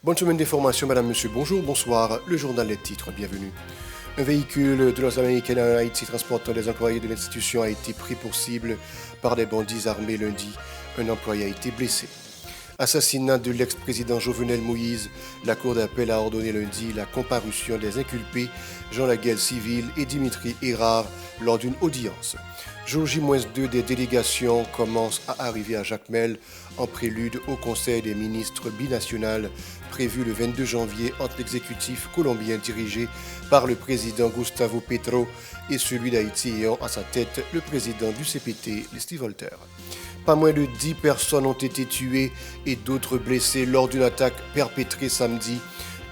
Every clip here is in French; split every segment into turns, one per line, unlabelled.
Bonne semaine d'information, madame, monsieur, bonjour, bonsoir. Le journal des titres, bienvenue. Un véhicule de l'Ouest américain en Haïti transportant des employés de l'institution a été pris pour cible par des bandits armés lundi. Un employé a été blessé. Assassinat de l'ex-président Jovenel Moïse, la Cour d'appel a ordonné lundi la comparution des inculpés Jean Laguelle Civil et Dimitri Hérard lors d'une audience. Jour J-2 des délégations commencent à arriver à Jacmel en prélude au Conseil des ministres binational prévu le 22 janvier entre l'exécutif colombien dirigé par le président Gustavo Petro et celui d'Haïti ayant à sa tête le président du CPT, Leslie Voltaire. Pas moins de 10 personnes ont été tuées et d'autres blessées lors d'une attaque perpétrée samedi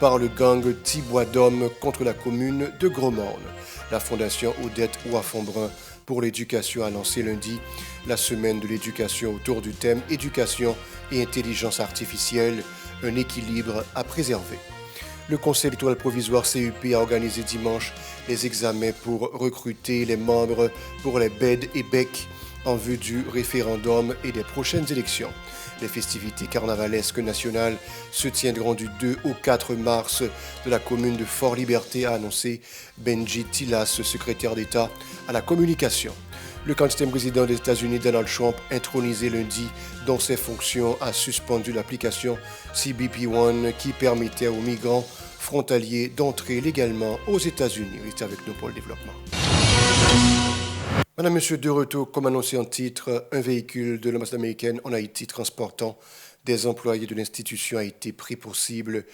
par le gang Tibois d'Homme contre la commune de Gros-Morne. La fondation Odette Ouafonbrun pour l'éducation a lancé lundi la semaine de l'éducation autour du thème éducation et intelligence artificielle, un équilibre à préserver. Le Conseil électoral provisoire CUP a organisé dimanche les examens pour recruter les membres pour les BED et BEC en vue du référendum et des prochaines élections. Les festivités carnavalesques nationales se tiendront du 2 au 4 mars de la commune de Fort-Liberté, a annoncé Benji Tilas, secrétaire d'État à la communication. Le candidat président des États-Unis, Donald Trump, intronisé lundi dans ses fonctions, a suspendu l'application CBP One qui permettait aux migrants frontaliers d'entrer légalement aux États-Unis. Restez avec nous pour le développement. Madame, monsieur, de retour, comme annoncé en titre, un véhicule de l'ambassade américaine en Haïti transportant des employés de l'institution a été pris pour cible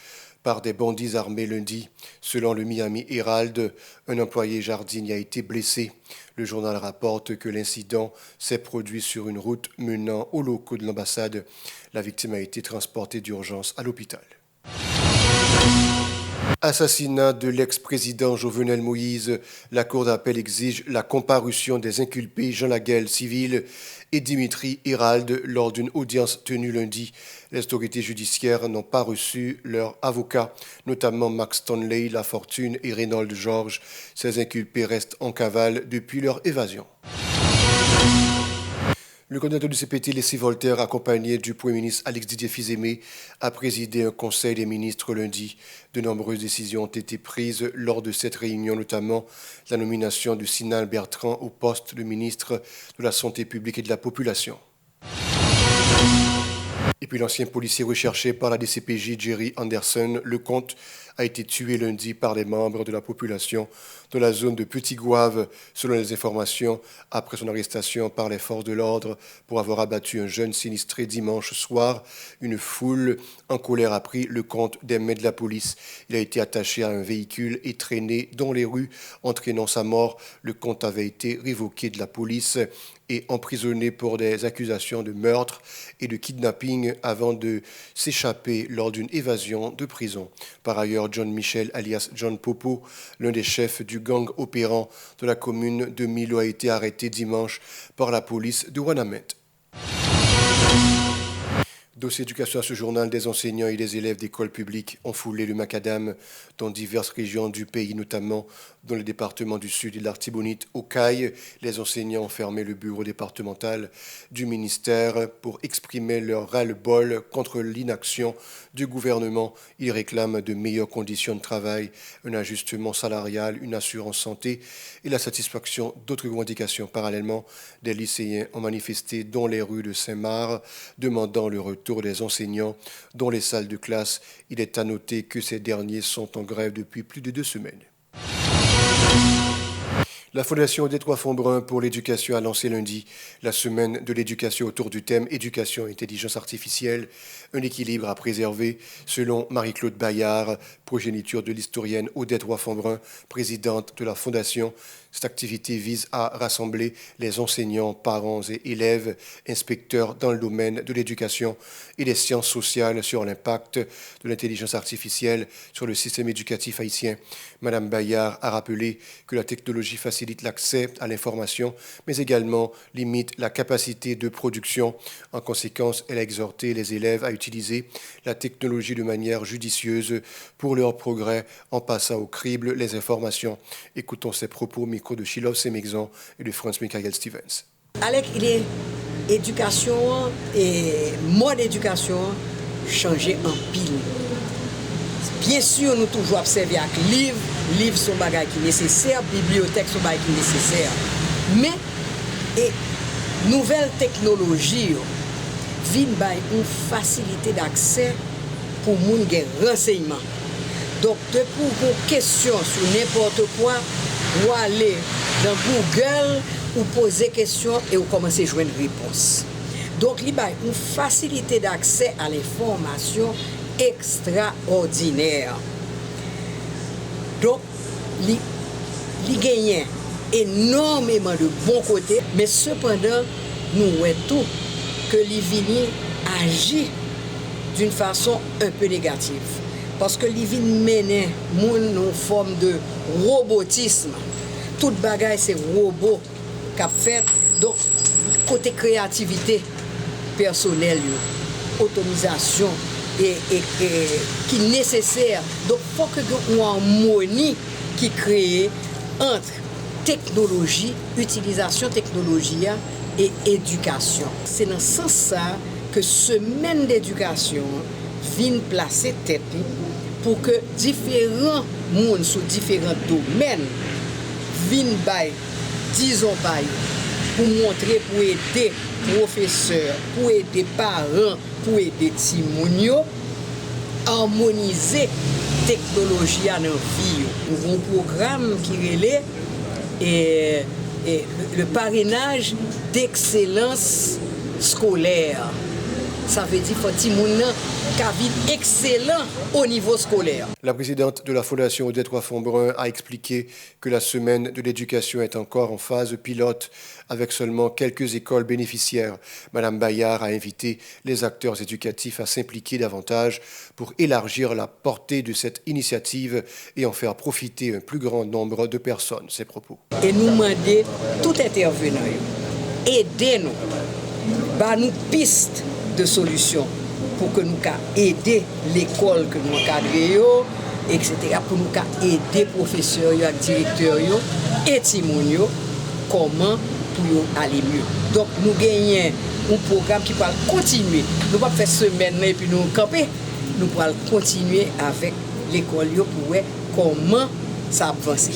par des bandits armés lundi. Selon le Miami Herald, un employé jardinier a été blessé. Le journal rapporte que l'incident s'est produit sur une route menant aux locaux de l'ambassade. La victime a été transportée d'urgence à l'hôpital. Assassinat de l'ex-président Jovenel Moïse, la Cour d'appel exige la comparution des inculpés Jean Laguelle Civil et Dimitri Hérald lors d'une audience tenue lundi. Les autorités judiciaires n'ont pas reçu leurs avocats, notamment Max Stanley, Lafortune et Reynald Georges. Ces inculpés restent en cavale depuis leur évasion. Le coordinateur du CPT, Leslie Voltaire, accompagné du Premier ministre Alex Didier Fils-Aimé, a présidé un conseil des ministres lundi. De nombreuses décisions ont été prises lors de cette réunion, notamment la nomination de Sinal Bertrand au poste de ministre de la Santé publique et de la Population. Et puis l'ancien policier recherché par la DCPJ, Jerry Anderson, Lecomte, a été tué lundi par des membres de la population dans la zone de Petit Gouave, selon les informations, après son arrestation par les forces de l'ordre pour avoir abattu un jeune sinistré dimanche soir. Une foule en colère a pris Lecomte des mains de la police. Il a été attaché à un véhicule et traîné dans les rues, entraînant sa mort. Lecomte avait été révoqué de la police et emprisonné pour des accusations de meurtre et de kidnapping avant de s'échapper lors d'une évasion de prison. Par ailleurs, John Michel, alias John Popo, l'un des chefs du gang opérant de la commune de Milo, a été arrêté dimanche par la police de Ouanamet. Dossier éducation à ce journal, des enseignants et des élèves d'écoles publiques ont foulé le macadam dans diverses régions du pays, notamment dans le département du Sud et de l'Artibonite. Au CAI, les enseignants ont fermé le bureau départemental du ministère pour exprimer leur ras-le-bol contre l'inaction du gouvernement. Ils réclament de meilleures conditions de travail, un ajustement salarial, une assurance santé et la satisfaction d'autres revendications. Parallèlement, des lycéens ont manifesté dans les rues de Saint-Marc, demandant le retour des enseignants dans les salles de classe. Il est à noter que ces derniers sont en grève depuis plus de 2 semaines. La Fondation Odette Ouafonbrun pour l'éducation a lancé lundi la semaine de l'éducation autour du thème éducation et intelligence artificielle, un équilibre à préserver, selon Marie-Claude Bayard, progéniture de l'historienne Odette Ouafonbrun, présidente de la Fondation. Cette activité vise à rassembler les enseignants, parents et élèves, inspecteurs dans le domaine de l'éducation et des sciences sociales sur l'impact de l'intelligence artificielle sur le système éducatif haïtien. Madame Bayard a rappelé que la technologie facilite l'accès à l'information, mais également limite la capacité de production. En conséquence, elle a exhorté les élèves à utiliser la technologie de manière judicieuse pour leur progrès en passant au crible les informations. Écoutons ses propos micro de Chilov Semexan et de Franz Michael Stevens.
Avec l'éducation et mode d'éducation changé en pile. Bien sûr, nous toujours observer avec livres sont bagages qui nécessaires, bibliothèque sont bagages qui nécessaires. Mais nouvelle technologie viennent par une facilité d'accès pour les gens qui ont renseignements. Donc, pour vos questions sur n'importe quoi, vous allez dans Google, vous posez questions et vous commencez à jouer une réponse. Donc, il y a une facilité d'accès à l'information extraordinaire. Donc, il gagne énormément de bons côtés, mais cependant, nous voyons tout que l'IVINI agit d'une façon un peu négative. Parce que l'IVINI mène une forme de robotisme. Toute bagaille, c'est robot qu'a fait. Donc, côté créativité personnelle, automisation et qui est nécessaire. Donc, il faut que nous ayons une harmonie qui crée entre technologie, utilisation technologie et éducation. C'est dans ce sens que semaine d'éducation vient placer tête pour que différents mondes sur différents domaines viennent disons pour montrer, pour aider professeurs, pour aider parents, pour aider Timounio, harmoniser technologie dans la vie. Nous avons un programme qui relève et le parrainage d'excellence scolaire. Ça veut dire qu'il faut être excellent au niveau scolaire.
La présidente de la Fondation Odette Wafon-Brun a expliqué que la semaine de l'éducation est encore en phase pilote avec seulement quelques écoles bénéficiaires. Madame Bayard a invité les acteurs éducatifs à s'impliquer davantage pour élargir la portée de cette initiative et en faire profiter un plus grand nombre de personnes. Ses propos.
Et nous demander tout intervenant, aidez-nous, nous pistes de solutions pour que nous aider l'école que nous encadrons, etc., pour nous aider les professeurs et directeurs et Timounio, comment pour aller mieux. Donc nous gagnons un programme qui va continuer. Nous ne pouvons pas faire semaine et puis nous camper. Nous pouvons continuer avec l'école pour voir comment ça avance.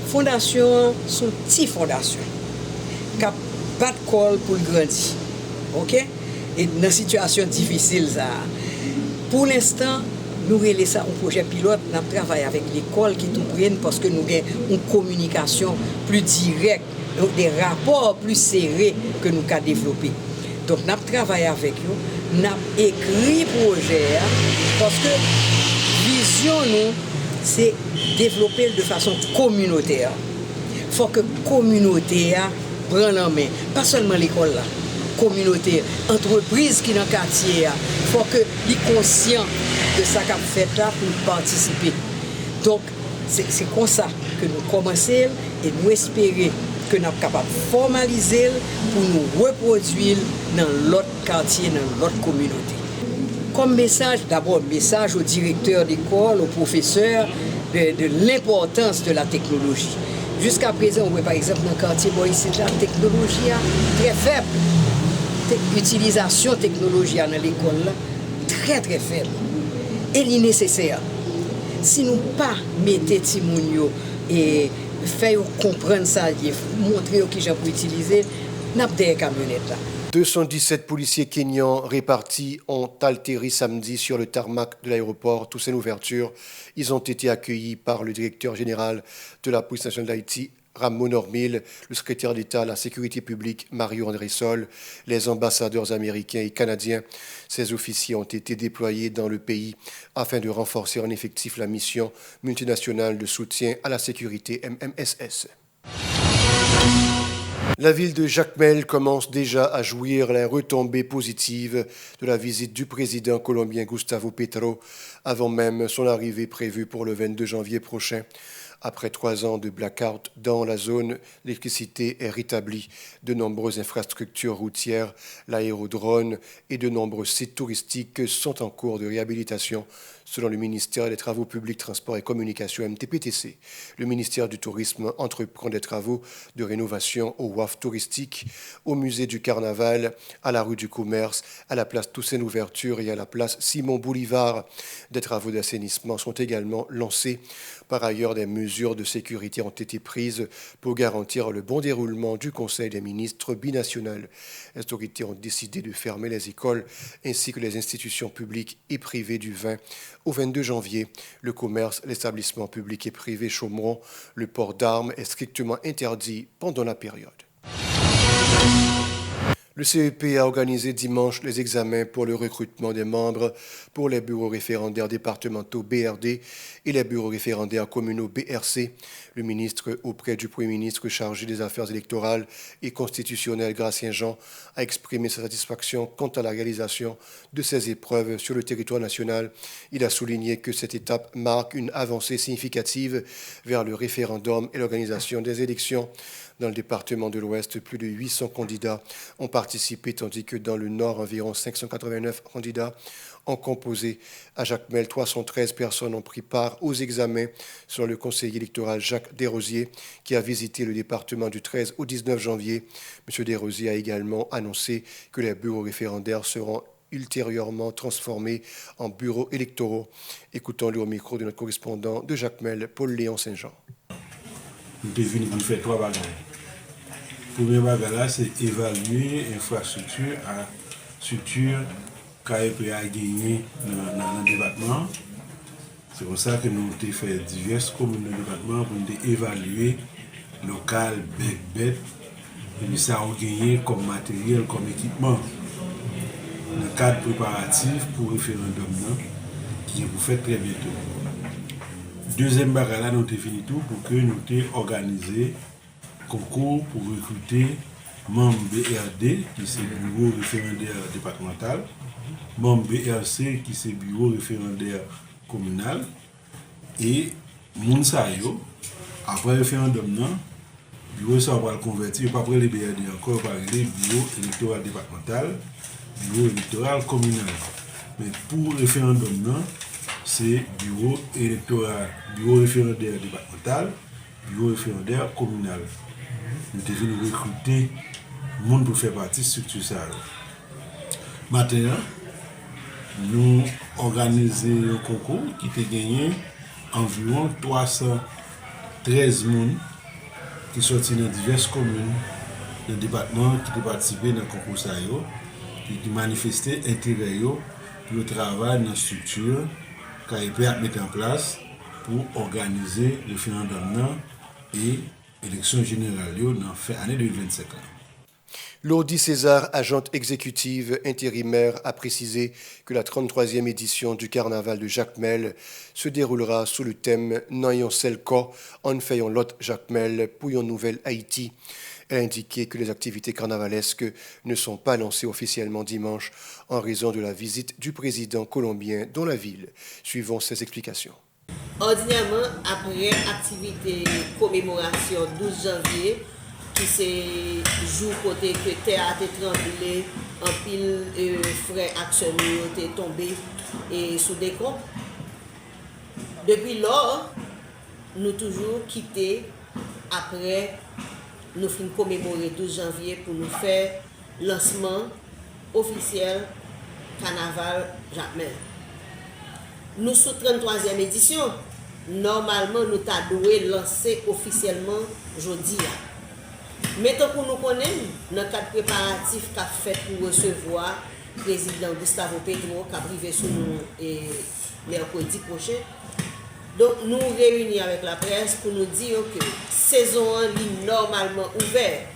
Fondation sont petites fondations qui battent col pour grandir. OK? Et dans une situation difficile, ça. Pour l'instant, nous relais ça un projet pilote, nous travaillons avec l'école qui nous prenne parce que nous avons une communication plus directe, des rapports plus serrés que nous avons développés. Donc, nous travaillons avec eux, nous avons écrit le projet parce que vision, nous, c'est développer de façon communautaire. Il faut que la communauté prenne en main, pas seulement l'école là. Communauté, entreprise qui dans le quartier, il faut que les conscients de ça qu'on fait là pour participer. Donc, c'est comme ça que nous commençons et nous espérons que nous sommes capables de formaliser pour nous reproduire dans l'autre quartier, dans l'autre communauté. Comme message, d'abord, message aux directeurs d'école, aux professeurs, de l'importance de la technologie. Jusqu'à présent, on voit par exemple dans le quartier Boïs, la technologie est très faible. L'utilisation technologique dans l'école très très faible et nécessaire. Si nous pas mettons Timounio et faire comprendre ça, montrer qui j'ai pour utiliser, n'a pas des camionnettes là.
217 policiers kenyans répartis ont atterri samedi sur le tarmac de l'aéroport Toussaint Louverture. Ils ont été accueillis par le directeur général de la police nationale d'Haïti, Ramon Ormil, le secrétaire d'État à la sécurité publique, Mario André Sol, les ambassadeurs américains et canadiens. Ces officiers ont été déployés dans le pays afin de renforcer en effectif la mission multinationale de soutien à la sécurité MMSS. La ville de Jacmel commence déjà à jouir les retombées positives de la visite du président colombien Gustavo Petro, avant même son arrivée prévue pour le 22 janvier prochain. Après 3 ans de blackout dans la zone, l'électricité est rétablie. De nombreuses infrastructures routières, l'aérodrome et de nombreux sites touristiques sont en cours de réhabilitation, selon le ministère des Travaux publics, Transports et Communications MTPTC. Le ministère du Tourisme entreprend des travaux de rénovation au WAF touristique, au musée du Carnaval, à la rue du Commerce, à la place Toussaint-Louverture et à la place Simon-Bolivar. Des travaux d'assainissement sont également lancés. Par ailleurs, des mesures de sécurité ont été prises pour garantir le bon déroulement du Conseil des ministres binational. Les autorités ont décidé de fermer les écoles ainsi que les institutions publiques et privées du 20 au 22 janvier. Le commerce, l'établissement public et privé chômeront. Le port d'armes est strictement interdit pendant la période. Le CEP a organisé dimanche les examens pour le recrutement des membres pour les bureaux référendaires départementaux BRD et les bureaux référendaires communaux BRC. Le ministre auprès du Premier ministre chargé des Affaires électorales et constitutionnelles, Gratien-Jean, a exprimé sa satisfaction quant à la réalisation de ces épreuves sur le territoire national. Il a souligné que cette étape marque une avancée significative vers le référendum et l'organisation des élections. Dans le département de l'Ouest, plus de 800 candidats ont participé, tandis que dans le Nord, environ 589 candidats ont composé. À Jacmel, 313 personnes ont pris part aux examens, selon le conseiller électoral Jacques Desrosiers, qui a visité le département du 13 au 19 janvier. M. Desrosiers a également annoncé que les bureaux référendaires seront ultérieurement transformés en bureaux électoraux. Écoutons-le au micro de notre correspondant de Jacmel, Paul-Léon Saint-Jean.
Nous sommes venus pour faire 3 bagages. Le premier bagage, c'est évaluer l'infrastructure à structure KEP a gagné dans le département. C'est pour ça que nous avons fait diverses communes de département pour nous évaluer local, bête, et ça a gagné comme matériel, comme équipement. Le cadre préparatif pour le référendum qui est pour faire très bientôt. Deuxième bagage, nous avons fini tout pour que nous ayons organisé concours pour recruter membres BRD, qui c'est le bureau référendaire départemental, membres BRC, qui c'est le bureau référendaire communal, et Mounsayo, après le référendum, le bureau ça va le convertir, pas après les BRD encore, par les bureaux électoral départemental, bureau électoral communal. Mais pour le référendum, c'est bureau électoral, bureau référendaire départemental, bureau référendaire communal. Nous devons recruter le monde pour faire partie de cette structure. Maintenant, nous organisons un concours qui a gagné environ 313 personnes qui sont sortis dans diverses communes dans le département qui ont participé dans le concours qui ont manifesté intérêt pour le travail dans la structure KEP a mis en place pour organiser le référendum et l'élection générale dans la fin année 2025.
Lourdi César, agente exécutive intérimaire, a précisé que la 33e édition du Carnaval de Jacmel se déroulera sous le thème « N'ayons Selko, en faisant l'autre Jacmel pour une nouvelle Haïti ». Elle a indiqué que les activités carnavalesques ne sont pas lancées officiellement dimanche en raison de la visite du président colombien dans la ville. Suivons ses explications.
Ordinairement, après activité commémoration 12 janvier, qui c'est jour côté que théâtre est tremblé, en pile frais actionnés étaient tombés et sous des comptes. Depuis lors, nous toujours quitté après nous finissons commémorer 12 janvier pour nous faire lancement officiel Carnaval Jacmel. Nous sous 33e édition, normalement nous avons dû lancer officiellement aujourd'hui. Mais tant que nous connaissons, dans le cadre préparatif qu'a fait pour recevoir le président Gustavo Petro, qui a privé sur nous mercredi prochain. Donc nous réunissons avec la presse pour nous dire que saison est normalement ouverte.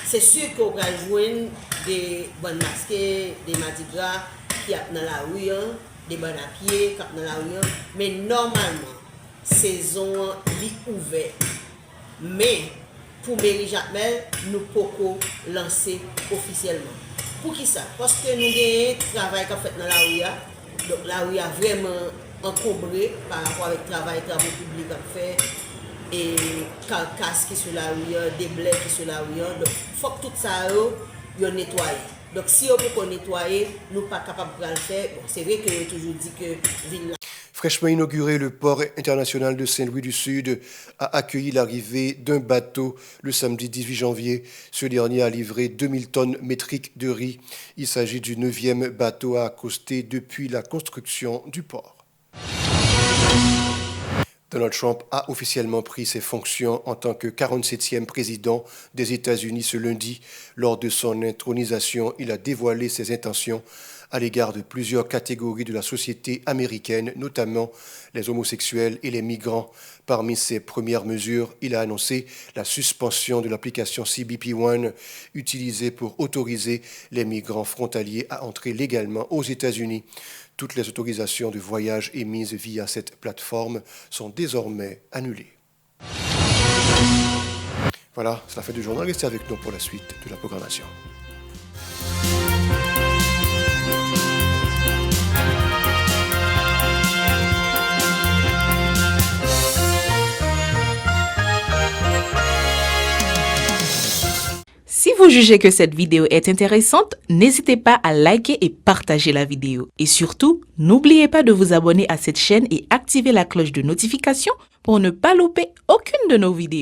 C'est sûr qu'on va joindre des bonnes masquées, des Mardi Gras qui sont dans la rue, des bonnes à pied qui sont dans la rue. Mais normalement, saison est ouverte. Mais pour Mairie Jacmel, nous pouvons lancer officiellement. Pour qui ça? Parce que nous avons un travail qu'on fait dans la rue. Donc la rue a vraiment encombré par rapport avec le travail public qu'on fait. et carcasse qui sur la rue, des blés qui sur la rue. Donc, il faut que tout ça, yo nettoyer. Donc, si on peut nettoyer, nous ne sommes pas capables de le faire. Bon, c'est vrai que j'ai toujours dit que ville.
Fraîchement inauguré, le port international de Saint-Louis du Sud a accueilli l'arrivée d'un bateau le samedi 18 janvier. Ce dernier a livré 2000 tonnes métriques de riz. Il s'agit du 9e bateau à accoster depuis la construction du port. Donald Trump a officiellement pris ses fonctions en tant que 47e président des États-Unis ce lundi. Lors de son intronisation, il a dévoilé ses intentions à l'égard de plusieurs catégories de la société américaine, notamment les homosexuels et les migrants. Parmi ses premières mesures, il a annoncé la suspension de l'application CBP One utilisée pour autoriser les migrants frontaliers à entrer légalement aux États-Unis. Toutes les autorisations de voyage émises via cette plateforme sont désormais annulées. Voilà, c'est la fin du journal. Restez avec nous pour la suite de la programmation.
Si vous jugez que cette vidéo est intéressante, n'hésitez pas à liker et partager la vidéo. Et surtout, n'oubliez pas de vous abonner à cette chaîne et activer la cloche de notification pour ne pas louper aucune de nos vidéos.